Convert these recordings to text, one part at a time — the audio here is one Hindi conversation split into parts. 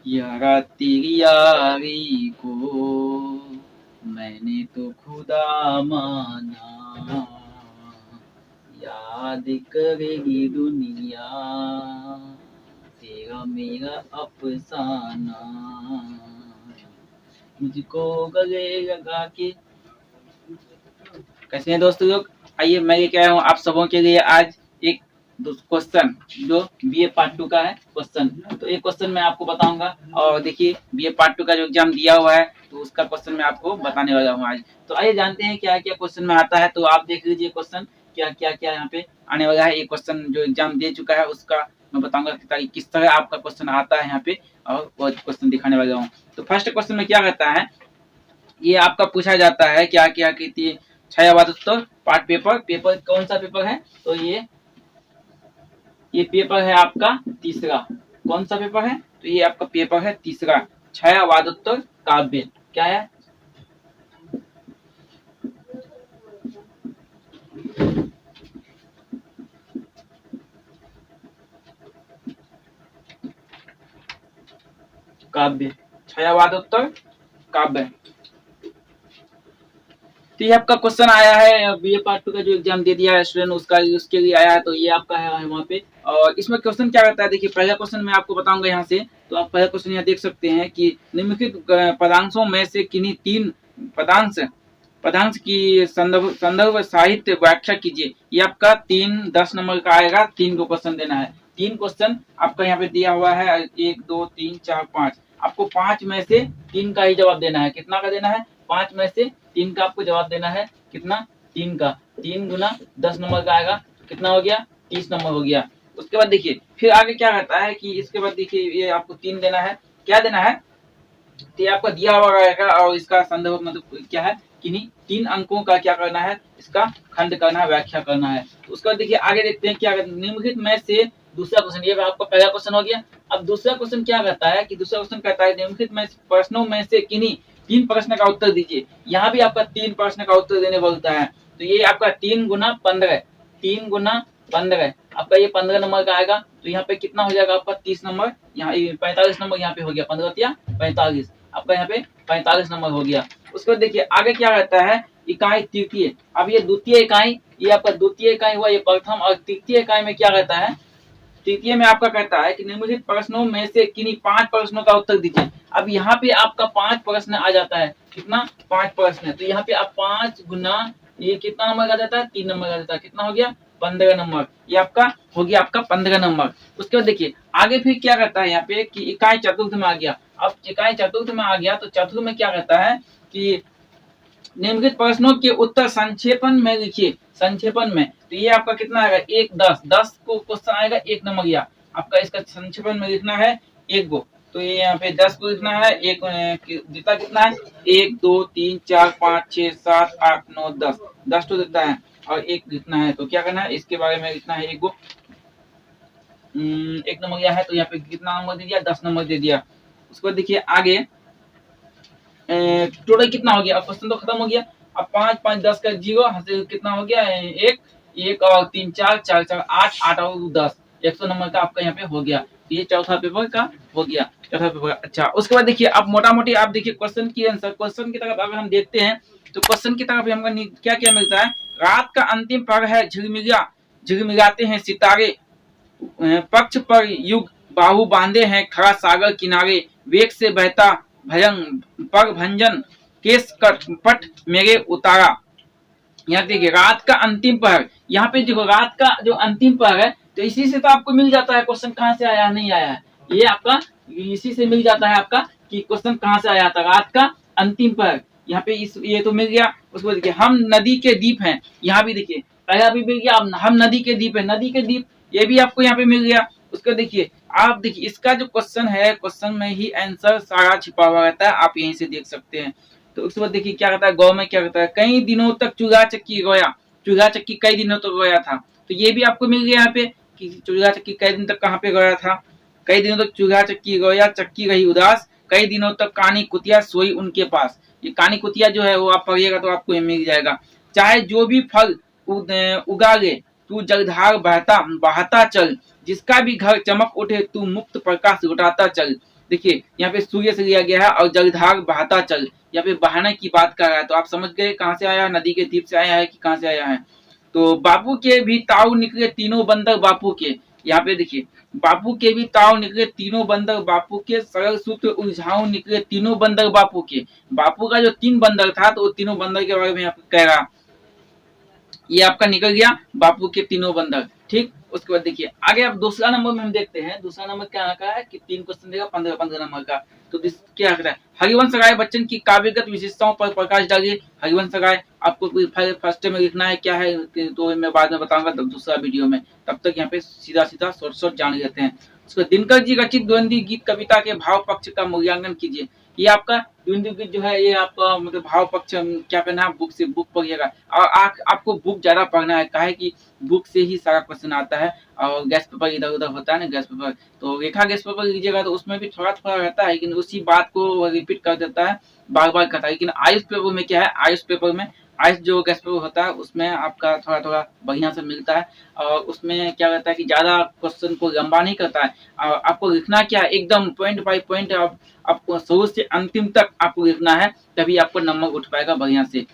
यारा तेरी यारी को मैंने तो खुदा माना, याद करेगी दुनिया तेरा मेरा अफसाना, मुझको गले लगा के। कैसे हैं दोस्तों लोग? आइए मैं ये कह रहा हूँ आप सबों के लिए आज एक क्वेश्चन जो बीए पार्ट 2 का है क्वेश्चन। तो एक क्वेश्चन मैं आपको बताऊंगा और देखिए बीए पार्ट 2 का जो एग्जाम दिया हुआ है तो उसका क्वेश्चन मैं आपको बताने वाला हूँ आज। तो आइए जानते हैं क्या क्या क्वेश्चन में आता है। तो आप देख लीजिए क्वेश्चन क्या क्या क्या यहाँ पे आने वाला है। एक क्वेश्चन जो एग्जाम दे चुका है उसका मैं बताऊंगा कि किस तरह आपका क्वेश्चन आता है यहाँ पे, और वो क्वेश्चन दिखाने वाला हूँ। तो फर्स्ट क्वेश्चन में क्या रहता है, ये आपका पूछा जाता है क्या क्या कहती है छायावाद उत्तर पार्ट पेपर। पेपर कौन सा पेपर है? तो ये पेपर है आपका तीसरा। कौन सा पेपर है? तो ये आपका पेपर है तीसरा, छायावादोत्तर काव्य। क्या है? काव्य, छायावादोत्तर काव्य। तो ये आपका क्वेश्चन आया है बीए पार्ट 2 का जो एग्जाम दे दिया है स्टूडेंट उसका, उसके लिए आया है। तो ये आपका है वहाँ पे। और इसमें क्वेश्चन क्या रहता है, देखिए पहला क्वेश्चन मैं आपको बताऊंगा यहाँ से। तो आप पहला क्वेश्चन यहाँ देख सकते हैं कि निम्नलिखित पदांशों में से किन्हीं तीन पदांश पदांश की संदर्भ संदर्भ साहित्य व्याख्या कीजिए। ये आपका 3 10 नंबर का आएगा। 3 को क्वेश्चन देना है। 3 क्वेश्चन आपका यहाँ पे दिया हुआ है 1 2 3 4 5। आपको 5 में से 3 का ही जवाब देना है। कितना का देना है? 5 में से 3 का आपको जवाब देना है। कितना? 3 का। 3 गुना 10 नंबर का आएगा तो कितना हो गया? 30 नंबर हो गया। उसके बाद देखिए फिर आगे क्या रहता है कि इसके बाद देखिए ये आपको 3 देना है। क्या देना है? तो ये आपका दिया हुआ रहेगा और इसका संदर्भ मतलब क्या है, किन्हीं 3 अंकों का क्या करना है, इसका खंड करना है, व्याख्या करना है। तो उसका देखिए आगे देखते हैं क्या निम्नलिखित में से दूसरा क्वेश्चन। ये आपका पहला क्वेश्चन हो गया। अब दूसरा क्वेश्चन क्या कहता है कि दूसरा क्वेश्चन कहता है निम्नलिखित में प्रश्नों में से किन्हीं 3 प्रश्न का उत्तर दीजिए। यहाँ भी आपका 3 प्रश्न का उत्तर देने बोलता है। तो ये आपका 3 गुना 15, 3 गुना 15 आपका ये 15 नंबर का आएगा। तो यहाँ पे कितना हो जाएगा आपका? 30 नंबर। यहाँ 45 नंबर यहाँ पे हो गया। 15 45 आपका यहाँ पे 45 नंबर हो गया। उसके बाद देखिए आगे क्या रहता है, इकाई तृतीय। अब ये द्वितीय इकाई, ये आपका द्वितीय इकाई हुआ, ये प्रथम। और तृतीय इकाई में क्या रहता है? तृतीय में आपका कहता है कि निम्नलिखित प्रश्नों में से किन्हीं 5 प्रश्नों का उत्तर दीजिए। अब यहाँ पे आपका 5 प्रश्न आ जाता है। कितना? 5 प्रश्न। तो यहाँ पे आप 5 गुना ये कितना नंबर का जाता है? 3 नंबर का जाता है। कितना हो गया? 15 नंबर। ये आपका हो गया आपका 15 नंबर। उसके बाद देखिए आगे फिर क्या कहता है यहाँ पे कि इकाई चतुर्थ में आ गया। अब इकाई चतुर्थ में आ गया तो चतुर्थ में क्या कहता है कि निम्नलिखित प्रश्नों के उत्तर संक्षेपण में लिखिए। संक्षेपण में तो ये आपका कितना आएगा? 1 10 10 को क्वेश्चन आएगा 1 नंबर या आपका इसका संक्षेपण में लिखना है 1 गो। तो ये यहाँ पे 10 को लिखना है। एक देता कितना है? 1 2 3 4 5 6 7 8 9 10 10 तो देता है और 1 लिखना है। तो क्या करना है, इसके बारे में लिखना है 1 गो। 1 नंबर या है तो यहाँ पे कितना नंबर दे दिया? 10 नंबर दे दिया। उसके बाद देखिए आगे टोटल कितना हो गया? अब क्वेश्चन तो खत्म हो गया। अब 5 5 10 का 0 कितना हो गया? 1 1 और 3 4 4 4 8 8 और 10 100 नंबर का आपका यहाँ पे हो गया। ये चौथा पेपर का हो गया। चौथा पेपर। अच्छा उसके बाद देखिए अब मोटा मोटी आप देखिए क्वेश्चन की आंसर। क्वेश्चन की तरफ अगर हम देखते हैं तो क्वेश्चन की तरफ हमको क्या क्या मिलता है। रात का अंतिम पहर है, झिलमिलाते हैं सितारे, पक्ष पर युग बाहु बांधे हैं खड़ा सागर किनारे, वेग से बहता भयंग पर भंजन केस पट मेरे उतारा। यहाँ देखिए रात का अंतिम पहर। यहाँ पे देखो रात का जो अंतिम पहर है तो इसी से तो आपको मिल जाता है क्वेश्चन कहाँ से आया नहीं आया है। ये आपका इसी से मिल जाता है आपका कि क्वेश्चन कहाँ से आया था। रात का अंतिम पहर यहाँ पे ये तो मिल गया। उसको देखिए हम नदी के द्वीप हैं। यहाँ भी देखिए पहला भी मिल गया। हम नदी के द्वीप है, नदी के द्वीप ये भी आपको यहाँ पे मिल गया। उसको देखिए आप देखिए इसका जो क्वेश्चन है क्वेश्चन में ही आंसर सारा छिपा हुआ रहता है। आप यहीं से देख सकते हैं। तो उसके बाद देखिए क्या कहता है, गौ में क्या कहता है, कई दिनों तक चूल्हा चक्की रोया। चूल्हा चक्की कई दिनों तक रोया था। तो ये भी आपको मिल गया यहाँ पे कि चूल्हा चक्की कई दिन तक कहाँ पे रोया था। कई दिनों तक चूल्हा चक्की रोया, चक्की रही उदास, कई दिनों तक कानी कुतिया सोई उनके पास। ये कानी कुतिया जो है वो आप पढ़िएगा तो आपको ये मिल जाएगा। चाहे जो भी फल उगा ले तू जलधार बहता बहता चल, जिसका भी घर चमक उठे तू मुक्त प्रकाश लुटाता चल, देखिए यहाँ पे सूर्य से लिया गया है और जलधार बहाता चल, यहाँ पे बहाने की बात कर रहा है। तो आप समझ गए कहाँ से आया है, नदी के द्वीप से आया है कि कहाँ से आया है। तो बापू के भी ताऊ निकले तीनों बंदर बापू के, यहाँ पे देखिए बापू के भी ताऊ निकले तीनों बंदर बापू के, सरल सूत्र उलझाऊ निकले तीनों बंदर बापू के। बापू का जो 3 बंदर था तो वो तीनों बंदर के बारे में यहाँ पे कह रहा, ये आपका निकल गया बापू के तीनों बंधक। ठीक, उसके बाद देखिए आगे आप दूसरा नंबर में हम देखते हैं। दूसरा नंबर क्या रखा है कि 3 क्वेश्चन देगा 15 नंबर का। तो क्या रखा है, हरिवंश राय बच्चन की काव्यगत विशेषताओं पर प्रकाश डालिए। हरिवंश राय आपको फर्स्ट में लिखना है क्या है, तो मैं बाद में बताऊंगा तब दूसरा वीडियो में। तब तक यहाँ पे सीधा सीधा शॉर्ट जान लेते हैं। उसको दिनकर जी रचित द्वंद्वी गीत कविता के भाव पक्ष का मूल्यांकन कीजिए। ये आपका द्वंद्वी गीत जो है ये आपका मतलब भाव पक्ष क्या करना है, बुक से बुक पढ़िएगा। और आपको बुक ज्यादा पढ़ना है, काहे कि बुक से ही सारा क्वेश्चन आता है और गैस पेपर इधर उधर होता है ना, गैस पेपर तो रेखा गैस पेपर लीजिएगा तो उसमें भी थोड़ा थोड़ा रहता है, लेकिन उसी बात को रिपीट कर देता है, बार बार करता है। लेकिन आयुष पेपर में क्या है, आयुष पेपर में आयुष जो गैस पेपर होता है उसमें आपका थोड़ा थोड़ा बढ़िया से मिलता है। और उसमें क्या रहता है कि ज्यादा क्वेश्चन को लंबा नहीं करता है। और आपको लिखना क्या है, एकदम पॉइंट बाय पॉइंट आपको शुरू से अंतिम तक आपको लिखना है, तभी आपको नंबर उठ पाएगा बढ़िया से।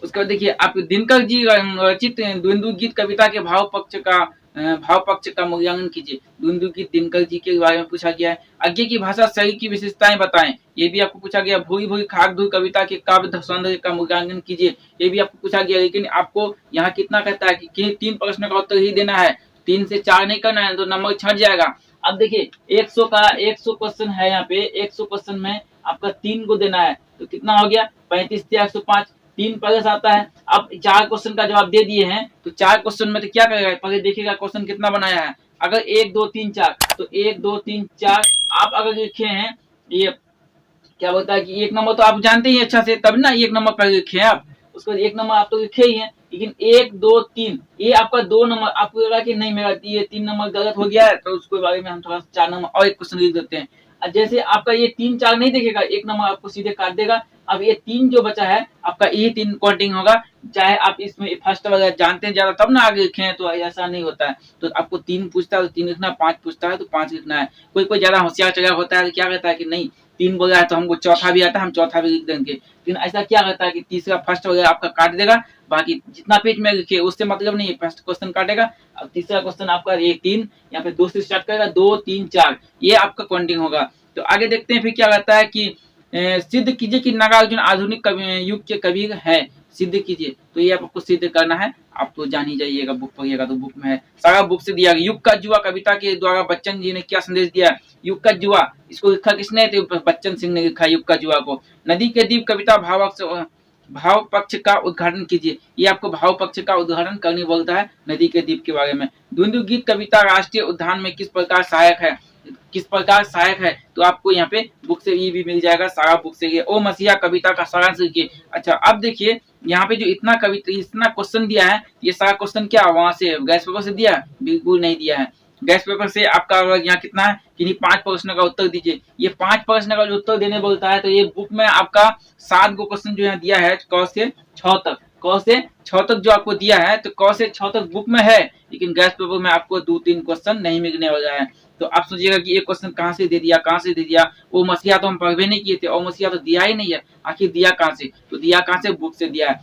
उसके बाद देखिए आप दिनकर जी रचित द्वंद्व गीत कविता के भाव पक्ष का मूल्यांकन कीजिए। द्वंद्व गीत दिनकर जी के बारे में पूछा गया है। आगे की भाषा शैली की विशेषताएं बताएं, ये भी आपको पूछा गया। भूरी भूरी खाक धूल कविता के काव्य सौंदर्य का मूल्यांकन कीजिए, ये भी आपको पूछा गया। लेकिन आपको यहाँ कितना कहता है कि 3 प्रश्न का उत्तर ही देना है, 3 से 4 नहीं करना है, तो नंबर छट जाएगा। अब देखिए 100 क्वेश्चन है यहाँ पे, 100 क्वेश्चन में आपका 3 को देना है, तो कितना हो गया 35 से 105, 3 प्लस आता है। अब 4 क्वेश्चन का जवाब दे दिए हैं, तो 4 क्वेश्चन में तो क्या करेगा, पहले देखिएगा क्वेश्चन कितना बनाया है। अगर 1 2 3 4 तो 1 2 3 4 आप अगर लिखे हैं, ये क्या बोलता है कि 1 नंबर तो आप जानते ही अच्छा से, तब ना 1 नंबर पर लिखे हैं आप, उसको 1 नंबर आप तो लिखे ही हैं। लेकिन 1 2 3 ये आपका 2 नंबर, आपको लगा कि नहीं मेरा ये 3 नंबर गलत हो गया है, तो उसके बारे में हम थोड़ा 4 नंबर और एक क्वेश्चन लिख देते हैं। जैसे आपका ये 3 4 नहीं देखेगा, 1 नंबर आपको सीधे काट देगा। अब ये 3 जो बचा है आपका, ये 3 काउंटिंग होगा। चाहे आप इसमें फर्स्ट वगैरह जानते हैं ज्यादा तब ना आगे लिखे हैं, तो ऐसा नहीं होता है। तो आपको 3 पूछता है तो 3 लिखना है, 5 पूछता है तो 5 लिखना है। कोई ज्यादा होशियार चला होता है तो क्या कहता है कि नहीं 3 बोला है तो हमको चौथा भी आता है, हम चौथा भी लिख देंगे। लेकिन ऐसा क्या रहता है कि तीसरा फर्स्ट वगैरह आपका काट देगा, बाकी जितना पेज में लिखे उससे मतलब नहीं है, फर्स्ट क्वेश्चन काटेगा। अब तीसरा क्वेश्चन आपका 1 3 यहाँ पे 2 से स्टार्ट करेगा, 2 3 4 ये आपका काउंटिंग होगा। तो आगे देखते हैं फिर क्या रहता है कि सिद्ध कीजिए कि नागार्जुन आधुनिक युग के कवि है, सिद्ध कीजिए। तो ये आपको सिद्ध करना है, आप तो जान ही जाइएगा, बुक पढ़िएगा तो बुक में है, सारा बुक से दिया गया। युग का जुआ कविता के द्वारा बच्चन जी ने क्या संदेश दिया, युग का जुआ इसको लिखा किसने, तो बच्चन सिंह ने लिखा युग का जुआ को। नदी के द्वीप कविता भाव पक्ष का उद्घाटन कीजिए, ये आपको भाव पक्ष का उद्घाटन करने बोलता है नदी के द्वीप के बारे में। द्वंद्व गीत कविता राष्ट्रीय उद्यान में किस प्रकार सहायक है, तो आपको यहाँ पे बुक से ये भी मिल जाएगा, सारा बुक से। ओ मसीहा कविता का सारांश लिखिए। अच्छा अब देखिए यहाँ पे जो इतना क्वेश्चन दिया है, ये सारा क्वेश्चन क्या वहां से गैस पेपर से दिया, बिल्कुल नहीं दिया है। गैस पेपर से आपका यहाँ कितना है कि 5 प्रश्न का उत्तर दीजिए। ये 5 प्रश्न का जो उत्तर देने बोलता है, तो ये बुक में आपका 7 गो क्वेश्चन जो यहाँ दिया है, क से 6 तक जो आपको दिया है, तो क से 6 तक बुक में है, लेकिन गैस पेपर में आपको 2-3 क्वेश्चन नहीं मिलने वाला है। तो आप सोचिएगा कि एक क्वेश्चन कहाँ से दे दिया, वो मसीहा तो हम पढ़वे नहीं किए थे, और मसीहा तो दिया ही नहीं है, आखिर दिया कहाँ से, तो दिया कहाँ से, बुक से दिया है।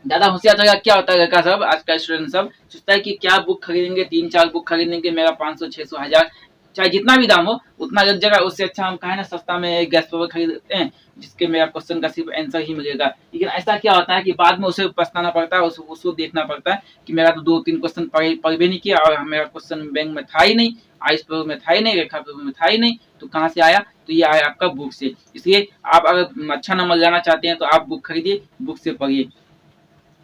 ज्यादा होशियार जगह क्या होता है लड़का सब, आज का स्टूडेंट सब सोचता है कि क्या बुक खरीदेंगे, 3-4 बुक खरीदेंगे, मेरा 500-600 1000 चाहे जितना भी दाम हो उतना लग जाएगा, उससे अच्छा हम कहे ना सस्ता में गैस पेपर खरीद लेते हैं, जिसके मेरा क्वेश्चन का सिर्फ आंसर ही मिलेगा। लेकिन ऐसा क्या होता है कि बाद में उसे पछताना पड़ता है, उसको देखना पड़ता है कि मेरा तो 2-3 क्वेश्चन पढ़ भी नहीं किया, और मेरा क्वेश्चन बैंक में था ही नहीं, आइस पेपर में था ही नहीं, रेखा पेपर में था ही नहीं, तो कहाँ से आया, तो ये आया आपका बुक से। इसलिए आप अगर अच्छा नंबर लाना चाहते हैं तो आप बुक खरीदिए, बुक से पढ़िए।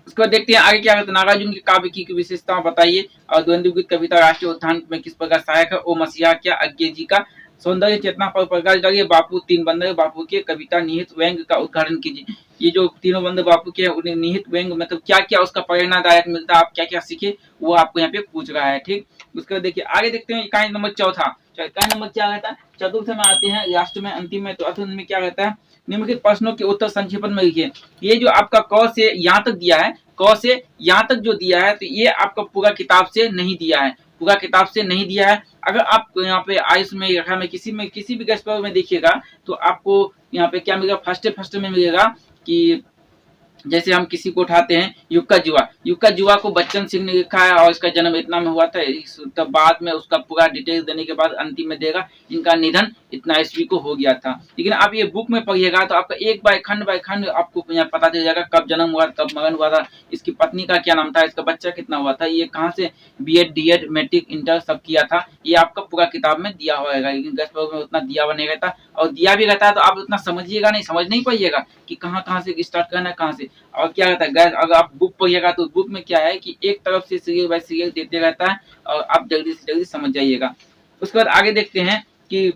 उसके बाद देखते हैं आगे क्या कहते हैं, नागार्जुन के काव्य की विशेषताओं बताइए, और द्वंद्व गीत कविता राष्ट्रीय उद्यान में किस प्रकार सहायक है। ओ मसीहा क्या अज्ञे जी का सौंदर्य चेतना पर प्रकाश डालिए। बापू 3 बंदर बापू के कविता निहित व्यंग का उद्घाटन कीजिए। ये जो तीनों बंदर बापू के उन्हें निहित व्यंग मतलब क्या क्या उसका प्रेरणादायक मिलता है, आप क्या क्या सीखे, वो आपको यहाँ पे पूछ रहा है। ठीक, उसके बाद देखिए आगे देखते हैं इकाई नंबर चौथा। इकाई नंबर क्या रहता है, चतुर्थ में आते हैं, लास्ट में अंतिम में, तो अंतिम में क्या रहता है, निम्नलिखित प्रश्नों के उत्तर संक्षेपण में लिखिए। ये जो आपका क से यहाँ तक दिया है, क से यहाँ तक जो दिया है, तो ये आपका पूरा किताब से नहीं दिया है, पूरा किताब से नहीं दिया है। अगर आप यहाँ पे आयुष में रेखा में किसी भी गेस्ट पेपर में देखिएगा तो आपको यहाँ पे क्या मिलेगा, फर्स्ट में मिलेगा कि जैसे हम किसी को उठाते हैं युक्का जुआ को बच्चन सिंह ने लिखा है और इसका जन्म इतना में हुआ था, तब बाद में उसका पूरा डिटेल्स देने के बाद अंतिम में देगा इनका निधन इतना ईस्वी को हो गया था। लेकिन आप ये बुक में पढ़िएगा तो आपका एक बाय खंड आपको यहाँ पता चल जाएगा कब जन्म हुआ, कब मरण हुआ था, इसकी पत्नी का क्या नाम था, इसका बच्चा कितना हुआ था, ये कहाँ से बीएड डीएड मैट्रिक इंटर सब किया था, ये आपका पूरा किताब में दिया होगा। लेकिन गेस्ट पेपर में उतना दिया हुआ नहीं रहता, और दिया भी रहता है तो आप उतना समझिएगा नहीं, समझ नहीं पाइएगा कि कहाँ से स्टार्ट करना है, कहाँ से। और क्या रहता है गैस, अगर आप बुक पढ़िएगा तो बुक में क्या है कि एक तरफ से सीरियल बाय सीरियल देते रहता है और आप जल्दी से जल्दी समझ जाइएगा। उसके बाद आगे देखते हैं कि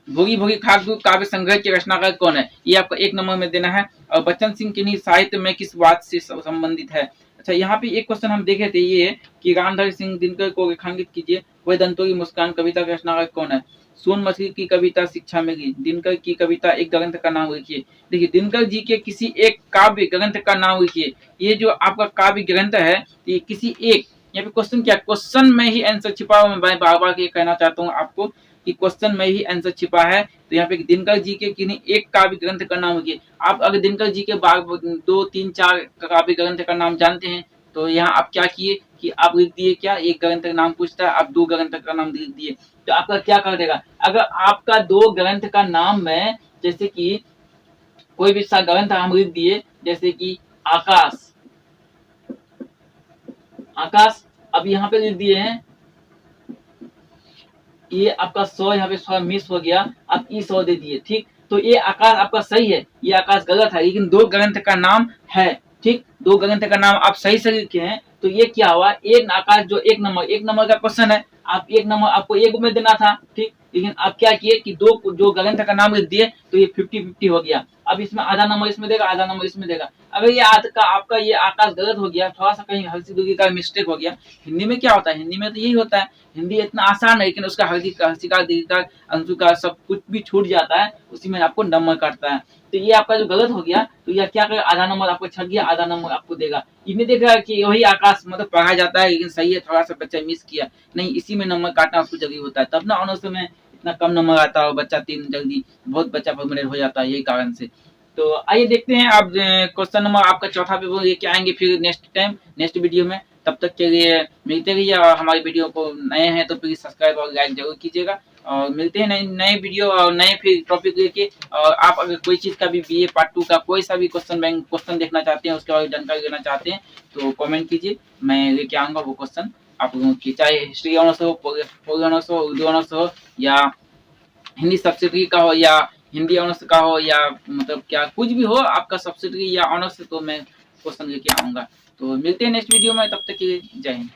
भोगी भोगी खाक काव्य संग्रह के रचनाकार कौन है, ये आपको 1 नंबर में देना है। और बच्चन सिंह किन्हीं साहित्य में किस बात से संबंधित है। अच्छा, यहाँ पे एक क्वेश्चन हम देखे थे ये कि रामधारी सिंह दिनकर को रेखांकित कीजिए, वह दंतों की मुस्कान कविता का रचनाकार कौन है। सोन मछली की कविता शिक्षा में गई, दिनकर की कविता एक ग्रंथ का नाम लिखिए। देखिए दिनकर जी के किसी एक काव्य ग्रंथ का नाम लिखिए। ये जो आपका काव्य ग्रंथ है ये किसी एक, यहाँ पे क्वेश्चन क्या, क्वेश्चन में ही आंसर छिपा हुआ। मैं बार बार ये कहना चाहता हूँ आपको कि क्वेश्चन में ही आंसर छिपा है। तो यहाँ पे दिनकर जी के किन्हीं एक काव्य ग्रंथ का नाम लिखिए। आप अगर दिनकर जी के 2 3 4 काव्य ग्रंथ का नाम जानते हैं तो यहाँ आप क्या किए कि आप लिख दिए क्या, एक ग्रंथ का नाम पूछता है आप 2 ग्रंथ का नाम लिख दिए, तो आपका क्या कर देगा। अगर आपका 2 ग्रंथ का नाम में जैसे कि कोई भी सा ग्रंथ हम लिख दिए जैसे कि आकाश, अब यहाँ पे लिख दिए हैं, ये आपका 100 यहाँ पे 100 मिस हो गया, आप ई 100 दे दिए, ठीक। तो ये आकाश आपका सही है, ये आकाश गलत है, लेकिन 2 ग्रंथ का नाम है, ठीक। 2 ग्रंथ का नाम आप सही से लिखे हैं तो ये क्या हुआ, एक आकाश जो 1 नंबर का क्वेश्चन है, आप 1 नंबर आपको एक में देना था, ठीक। लेकिन आप क्या किए कि 2 जो ग्रंथ का नाम लिख दिए तो ये 50-50 हो गया। अब इसमें आधा नंबर इसमें देगा, आधा नंबर इसमें देगा। अगर ये आपका ये आकाश गलत हो गया, थोड़ा सा कहीं हल्की दुर्गी का मिस्टेक हो गया। हिंदी में क्या होता है, हिंदी में तो यही होता है, हिंदी इतना आसान है लेकिन उसका हल्का दीर्घिका अंशु का सब कुछ भी छूट जाता है, उसी में आपको नंबर काटता है। तो ये आपका जो गलत हो गया तो यह क्या करेगा, आधा नंबर आपको छट गया, आधा नंबर आपको देगा। इन्हें देखा कि वही आकाश मतलब पढ़ा जाता है लेकिन सही है, थोड़ा सा बच्चा मिस किया, नहीं इसी में नंबर काटना उसको जल्दी होता है, तब ना ऑनर्स में इतना कम नंबर आता है और बच्चा 3 जल्दी बहुत बच्चा परमानेंट हो जाता है यही कारण से। तो आइए देखते हैं आप क्वेश्चन नंबर आपका चौथा पेपर लेके आएंगे फिर नेक्स्ट वीडियो में। तब तक के लिए मिलते रहिए, और हमारी वीडियो को नए हैं तो प्लीज सब्सक्राइब और लाइक जरूर कीजिएगा। और मिलते हैं नए वीडियो और नए फिर टॉपिक लेके। और आप अगर कोई चीज का भी BA पार्ट 2 का कोई सा भी क्वेश्चन देखना चाहते हैं, उसके बारे में जानकारी लेना चाहते हैं तो कमेंट कीजिए, मैं लेके आऊंगा वो क्वेश्चन आप लोगों की, चाहे हिस्ट्री ऑनर्स हो, पोल ऑनर्स हो, उर्दू ऑनर्स हो, या हिंदी सब्सिडरी का हो, या हिंदी ऑनर्स का हो, या मतलब क्या कुछ भी हो आपका सब्सिडरी या ऑनर्स, तो मैं क्वेश्चन लेके आऊंगा। तो मिलते हैं नेक्स्ट वीडियो में, तब तक के लिए जय हिंद।